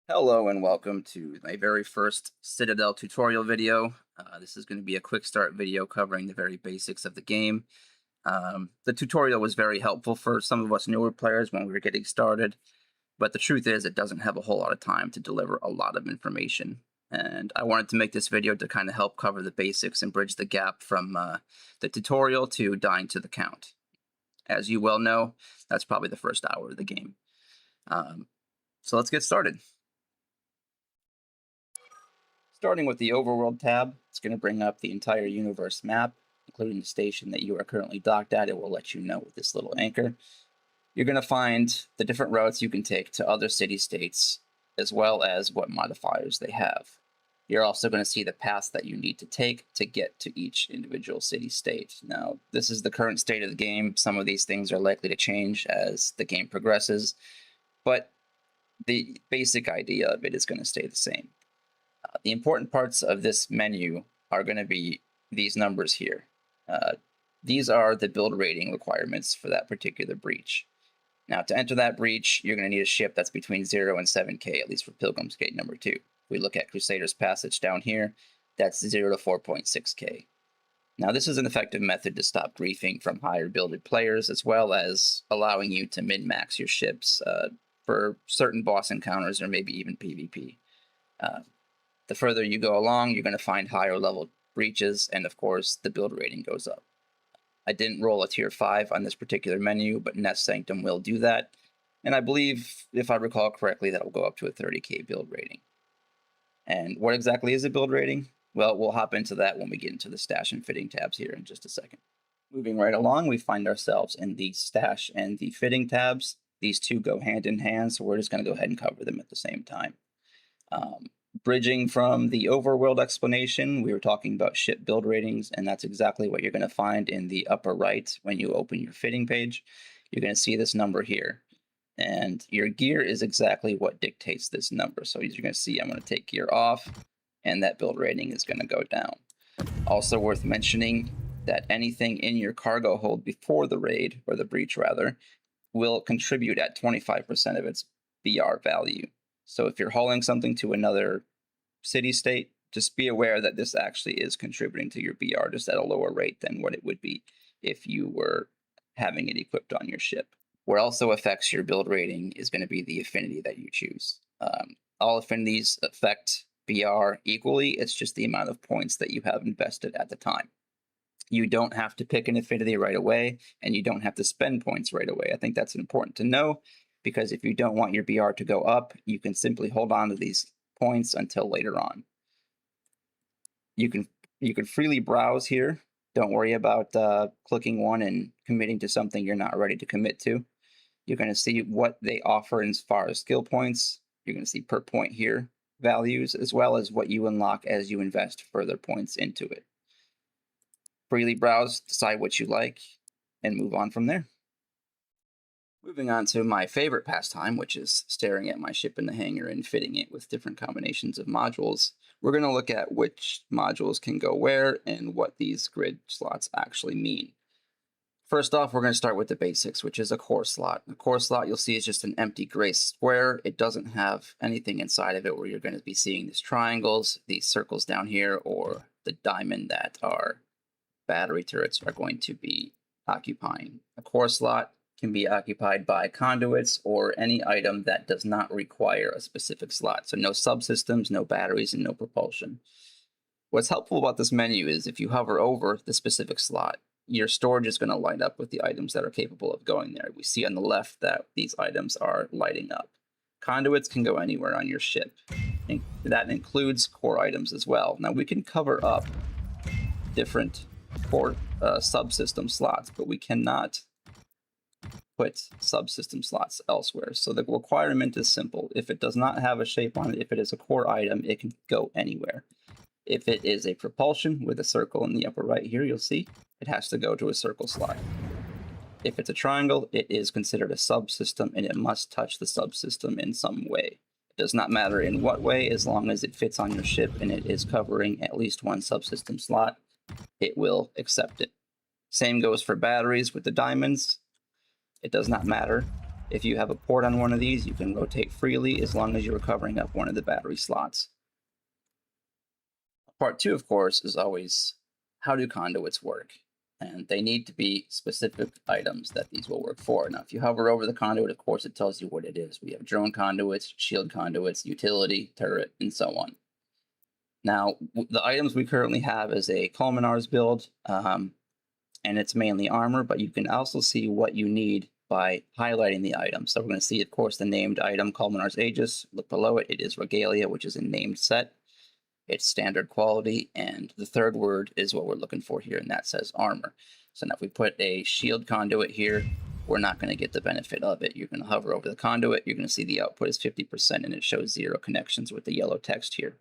Hello and welcome to my very first Citadel tutorial video. This is going to be a quick start video covering the very basics of the game. The tutorial was very helpful for some of us newer players when we were getting started, but the truth is it doesn't have a whole lot of time to deliver a lot of information. And I wanted to make this video to kind of help cover the basics and bridge the gap from the tutorial to dying to the count. As you well know, that's probably the first hour of the game. So let's get started. Starting with the Overworld tab, it's going to bring up the entire universe map, including the station that you are currently docked at. It will let you know with this little anchor. You're going to find the different routes you can take to other city-states, as well as what modifiers they have. You're also going to see the paths that you need to take to get to each individual city-state. Now, this is the current state of the game. Some of these things are likely to change as the game progresses, but the basic idea of it is going to stay the same. The important parts of this menu are going to be these numbers here. These are the build rating requirements for that particular breach. Now, to enter that breach, you're going to need a ship that's between 0 and 7K, at least for Pilgrim's Gate number 2. If we look at Crusader's Passage down here, that's 0 to 4.6K. Now, this is an effective method to stop griefing from higher builded players, as well as allowing you to min-max your ships for certain boss encounters or maybe even PvP. The further you go along, you're going to find higher level breaches, and of course, the build rating goes up. I didn't roll a tier 5 on this particular menu, but Nest Sanctum will do that, and I believe, if I recall correctly, that will go up to a 30k build rating. And what exactly is a build rating? Well, we'll hop into that when we get into the stash and fitting tabs here in just a second. Moving right along, we find ourselves in the stash and the fitting tabs. These two go hand in hand, so we're just going to go ahead and cover them at the same time. Bridging from the Overworld explanation, we were talking about ship build ratings, and that's exactly what you're going to find in the upper right when you open your fitting page. You're going to see this number here, and your gear is exactly what dictates this number. So as you're going to see, I'm going to take gear off, and that build rating is going to go down. Also worth mentioning that anything in your cargo hold before the raid, or the breach rather, will contribute at 25% of its BR value. So if you're hauling something to another city-state, just be aware that this actually is contributing to your BR just at a lower rate than what it would be if you were having it equipped on your ship. What also affects your build rating is going to be the affinity that you choose. All affinities affect BR equally. It's just the amount of points that you have invested at the time. You don't have to pick an affinity right away, and you don't have to spend points right away. I think that's important to know, because if you don't want your BR to go up, you can simply hold on to these points until later on. You can freely browse here. Don't worry about clicking one and committing to something you're not ready to commit to. You're going to see what they offer as far as skill points. You're going to see per point here values, as well as what you unlock as you invest further points into it. Freely browse, decide what you like, and move on from there. Moving on to my favorite pastime, which is staring at my ship in the hangar and fitting it with different combinations of modules. We're going to look at which modules can go where and what these grid slots actually mean. First off, we're going to start with the basics, which is a core slot. A core slot, you'll see, is just an empty gray square. It doesn't have anything inside of it where you're going to be seeing these triangles, these circles down here, or the diamond that our battery turrets are going to be occupying. A core slot can be occupied by conduits or any item that does not require a specific slot. So no subsystems, no batteries, and no propulsion. What's helpful about this menu is if you hover over the specific slot, your storage is going to light up with the items that are capable of going there. We see on the left that these items are lighting up. Conduits can go anywhere on your ship, and that includes core items as well. Now we can cover up different core subsystem slots, but we cannot put subsystem slots elsewhere. So the requirement is simple. If it does not have a shape on it, if it is a core item, it can go anywhere. If it is a propulsion with a circle in the upper right here, you'll see it has to go to a circle slot. If it's a triangle, it is considered a subsystem, and it must touch the subsystem in some way. It does not matter in what way, as long as it fits on your ship and it is covering at least one subsystem slot, it will accept it. Same goes for batteries with the diamonds. It does not matter If you have a port on one of these, you can rotate freely as long as you're covering up one of the battery slots. Part 2, of course, is always how do conduits work? And they need to be specific items that these will work for. Now, if you hover over the conduit, of course, it tells you what it is. We have drone conduits, shield conduits, utility, turret, and so on. Now, the items we currently have is a Culminars build, and it's mainly armor, but you can also see what you need by highlighting the item. So we're going to see, of course, the named item, Culminars Aegis. Look below it, it is Regalia, which is a named set. It's standard quality, and the third word is what we're looking for here, and that says armor. So now if we put a shield conduit here, we're not going to get the benefit of it. You're going to hover over the conduit, you're going to see the output is 50%, and it shows 0 connections with the yellow text here.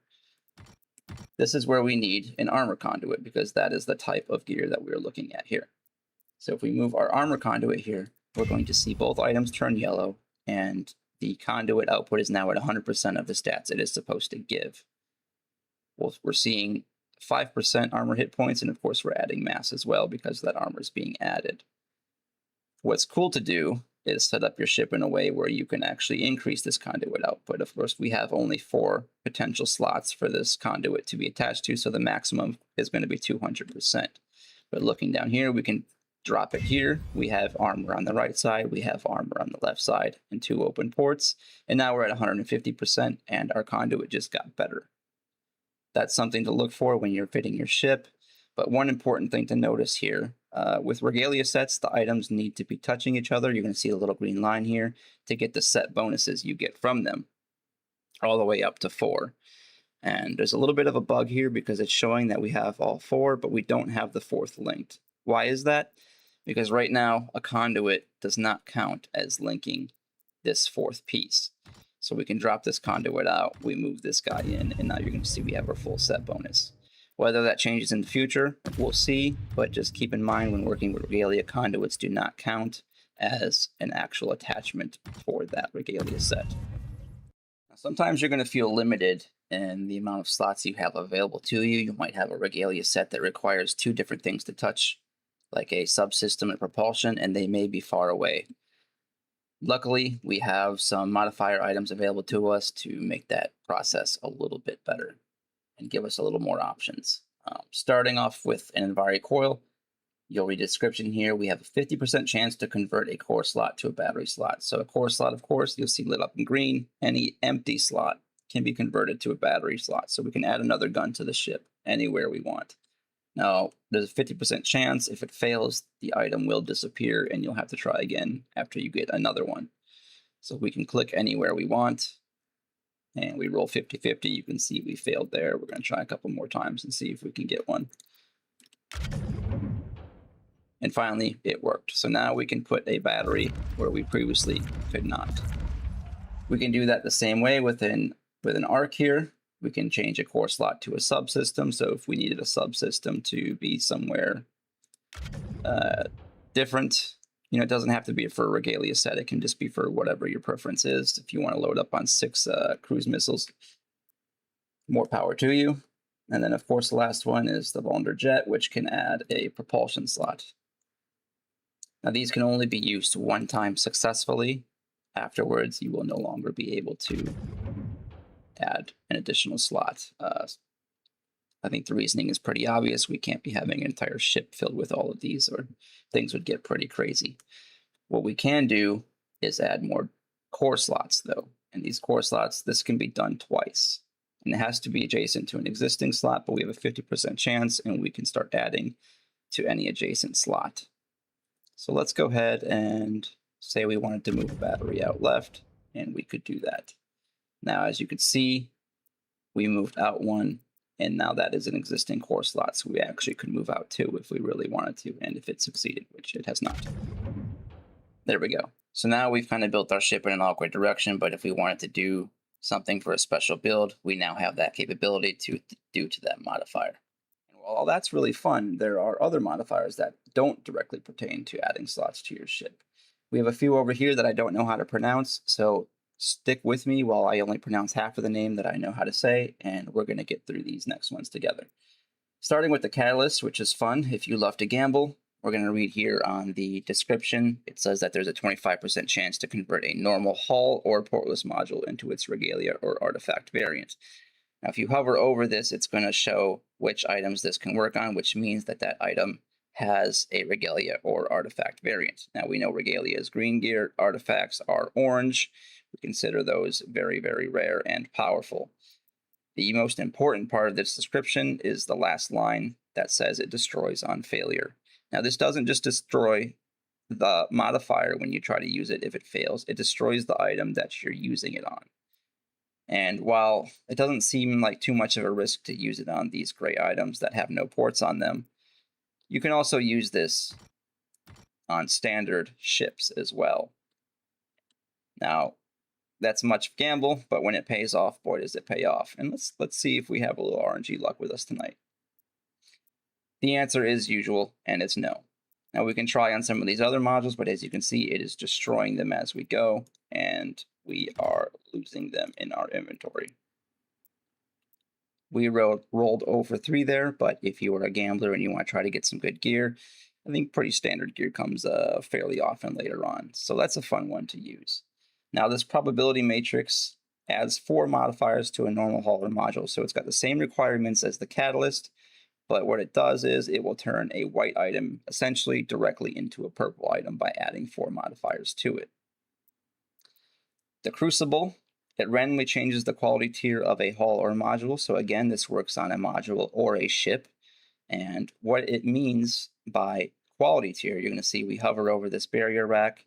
This is where we need an armor conduit, because that is the type of gear that we're looking at here. So if we move our armor conduit here, we're going to see both items turn yellow, and the conduit output is now at 100% of the stats it is supposed to give. Well, we're seeing 5% armor hit points, and of course we're adding mass as well because that armor is being added. What's cool to do is set up your ship in a way where you can actually increase this conduit output. Of course, we have only 4 potential slots for this conduit to be attached to, so the maximum is going to be 200%. But looking down here, we can drop it here. We have armor on the right side, we have armor on the left side, and 2 open ports. And now we're at 150%, and our conduit just got better. That's something to look for when you're fitting your ship. But one important thing to notice here, with Regalia sets, the items need to be touching each other. You're going to see a little green line here to get the set bonuses you get from them, all the way up to 4. And there's a little bit of a bug here because it's showing that we have all 4, but we don't have the 4th linked. Why is that? Because right now, a conduit does not count as linking this 4th piece. So we can drop this conduit out, we move this guy in, and now you're going to see we have our full set bonus. Whether that changes in the future, we'll see, but just keep in mind when working with Regalia, conduits do not count as an actual attachment for that Regalia set. Now, sometimes you're going to feel limited in the amount of slots you have available to you. You might have a Regalia set that requires 2 different things to touch, like a subsystem and propulsion, and they may be far away. Luckily, we have some modifier items available to us to make that process a little bit better and give us a little more options. Starting off with an Envari coil, you'll read the description here. We have a 50% chance to convert a core slot to a battery slot. So a core slot, of course, you'll see lit up in green. Any empty slot can be converted to a battery slot. So we can add another gun to the ship anywhere we want. Now, there's a 50% chance if it fails, the item will disappear and you'll have to try again after you get another one. So we can click anywhere we want and we roll 50-50. You can see we failed there. We're going to try a couple more times and see if we can get one. And finally, it worked. So now we can put a battery where we previously could not. We can do that the same way with an arc here. We can change a core slot to a subsystem. So if we needed a subsystem to be somewhere different, it doesn't have to be for a Regalia set. It can just be for whatever your preference is. If you want to load up on 6 cruise missiles, more power to you. And then, of course, the last one is the Vulnder Jet, which can add a propulsion slot. Now, these can only be used 1 time successfully. Afterwards, you will no longer be able to add an additional slot. I think the reasoning is pretty obvious. We can't be having an entire ship filled with all of these, or things would get pretty crazy. What we can do is add more core slots, though. And these core slots, this can be done twice. And it has to be adjacent to an existing slot, but we have a 50% chance, and we can start adding to any adjacent slot. So let's go ahead and say we wanted to move a battery out left, and we could do that. Now, as you can see, we moved out 1, and now that is an existing core slot, so we actually could move out 2 if we really wanted to, and if it succeeded, which it has not. There we go. So now we've kind of built our ship in an awkward direction, but if we wanted to do something for a special build, we now have that capability to do to that modifier. And while that's really fun, there are other modifiers that don't directly pertain to adding slots to your ship. We have a few over here that I don't know how to pronounce, so stick with me while I only pronounce half of the name that I know how to say, and we're going to get through these next ones together. Starting with the Catalyst, which is fun if you love to gamble. we're going to read here on the description. It says that there's a 25% chance to convert a normal hull or portless module into its Regalia or artifact variant. Now, if you hover over this, it's going to show which items this can work on, which means that that item has a Regalia or artifact variant. Now, we know Regalia is green gear, artifacts are orange. We consider those very, very rare and powerful. The most important part of this description is the last line that says it destroys on failure. Now, this doesn't just destroy the modifier when you try to use it if it fails. It destroys the item that you're using it on. And while it doesn't seem like too much of a risk to use it on these gray items that have no ports on them, you can also use this on standard ships as well. Now, that's much gamble, but when it pays off, boy, does it pay off. And let's see if we have a little RNG luck with us tonight. The answer is usual, and it's no. Now, we can try on some of these other modules, but as you can see, it is destroying them as we go, and we are losing them in our inventory. We rolled over 3 there, but if you are a gambler and you want to try to get some good gear, I think pretty standard gear comes fairly often later on. So that's a fun one to use. Now, this probability matrix adds 4 modifiers to a normal hauler module. So it's got the same requirements as the catalyst, but what it does is it will turn a white item essentially directly into a purple item by adding 4 modifiers to it. The Crucible, it randomly changes the quality tier of a hull or module. So again, this works on a module or a ship. And what it means by quality tier, you're going to see we hover over this barrier rack.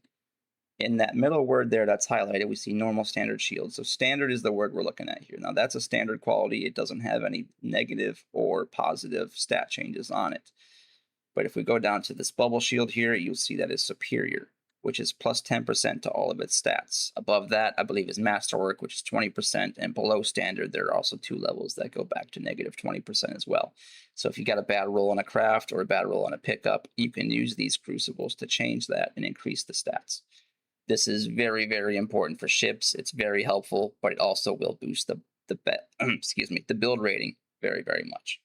In that middle word there that's highlighted, we see normal, standard, shield. So standard is the word we're looking at here. Now that's a standard quality. It doesn't have any negative or positive stat changes on it. But if we go down to this bubble shield here, you'll see that it's superior, which is plus 10% to all of its stats. Above that, I believe, is masterwork, which is 20%. And below standard, there are also 2 levels that go back to negative 20% as well. So if you got a bad roll on a craft or a bad roll on a pickup, you can use these crucibles to change that and increase the stats. This is very, very important for ships. It's very helpful, but it also will boost the build rating very, very much.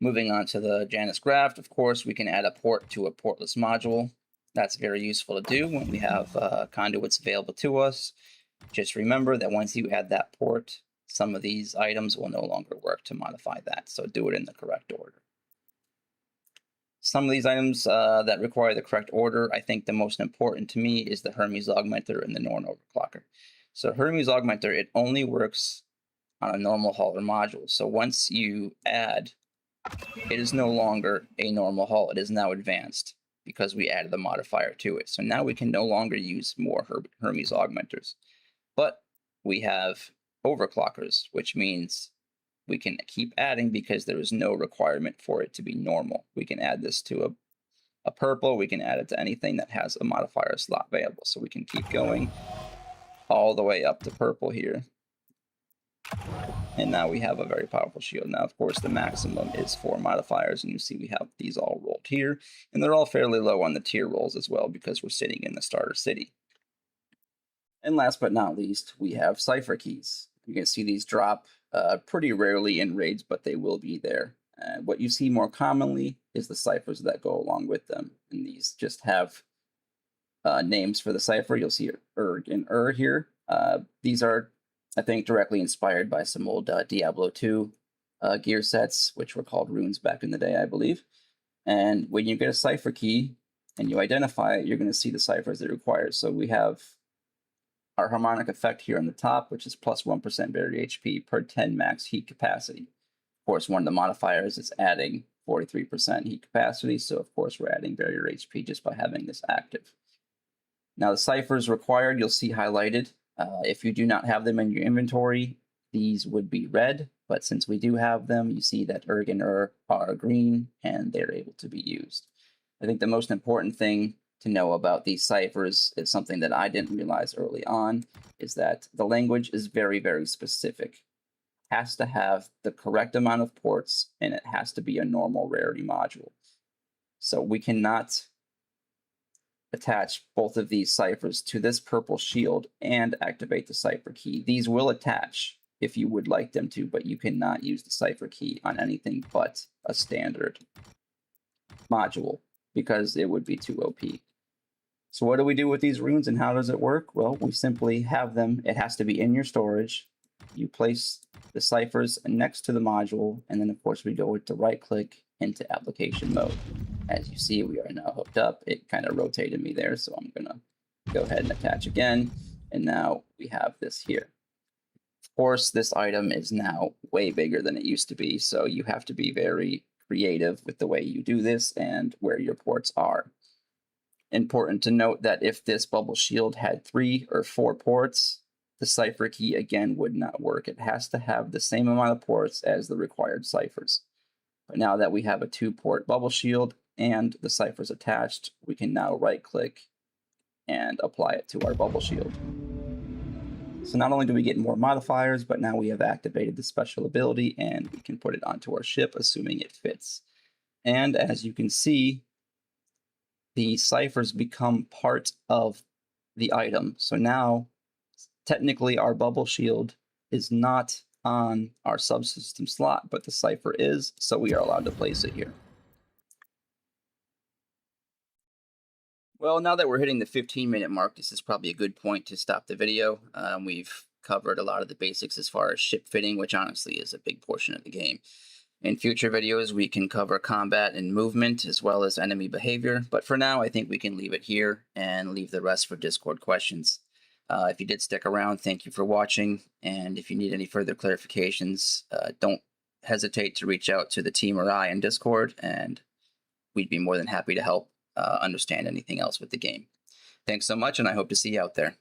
Moving on to the Janus Graft, of course, we can add a port to a portless module. That's very useful to do when we have conduits available to us. Just remember that once you add that port, some of these items will no longer work to modify that, so do it in the correct order. Some of these items that require the correct order, I think the most important to me is the Hermes Augmenter and the Norn Overclocker. So Hermes Augmenter, it only works on a normal hauler module. So once you add, it is no longer a normal hull. It is now advanced because we added the modifier to it. So now we can no longer use more Hermes Augmenters. But we have overclockers, which means we can keep adding because there is no requirement for it to be normal. We can add this to a purple. We can add it to anything that has a modifier slot available. So we can keep going all the way up to purple here. And now we have a very powerful shield. Now, of course, the maximum is 4 modifiers, and you see we have these all rolled here. And they're all fairly low on the tier rolls as well because we're sitting in the starter city. And last but not least, we have Cipher Keys. You can see these drop pretty rarely in raids, but they will be there. What you see more commonly is the ciphers that go along with them. And these just have names for the cipher. You'll see Erg and here. These are, I think, directly inspired by some old Diablo 2 gear sets, which were called runes back in the day, I believe. And when you get a cipher key and you identify it, you're going to see the ciphers it requires. So we have our harmonic effect here on the top, which is plus 1% barrier HP per 10 max heat capacity. Of course, one of the modifiers is adding 43% heat capacity, so of course we're adding barrier HP just by having this active. Now the ciphers required, you'll see highlighted. If you do not have them in your inventory, these would be red, but since we do have them, you see that Erg and are green, and they're able to be used. I think the most important thing to know about these ciphers is something that I didn't realize early on, is that the language is very, very specific. It has to have the correct amount of ports, and it has to be a normal rarity module. So we cannot attach both of these ciphers to this purple shield and activate the cipher key. These will attach if you would like them to, but you cannot use the cipher key on anything but a standard. module because it would be too OP. So what do we do with these runes and how does it work? Well, we simply have them. It has to be in your storage. You place the ciphers next to the module, and then of course we go to right click into application mode. As you see, we are now hooked up. It kind of rotated me there, so I'm gonna go ahead and attach again. And now we have this here. Of course, this item is now way bigger than it used to be, so you have to be very creative with the way you do this and where your ports are. Important to note that if this bubble shield had 3 or 4 ports, the cipher key again would not work. It has to have the same amount of ports as the required ciphers. But now that we have a 2-port bubble shield and the ciphers attached, we can now right click and apply it to our bubble shield. So not only do we get more modifiers, but now we have activated the special ability and we can put it onto our ship, assuming it fits. And as you can see, the ciphers become part of the item. So now, technically, our bubble shield is not on our subsystem slot, but the cipher is, so we are allowed to place it here. Well, now that we're hitting the 15-minute mark, this is probably a good point to stop the video. We've covered a lot of the basics as far as ship fitting, which honestly is a big portion of the game. In future videos, we can cover combat and movement as well as enemy behavior. But for now, I think we can leave it here and leave the rest for Discord questions. If you did stick around, thank you for watching. And if you need any further clarifications, don't hesitate to reach out to the team or I in Discord, and we'd be more than happy to help understand anything else with the game. Thanks so much, and I hope to see you out there.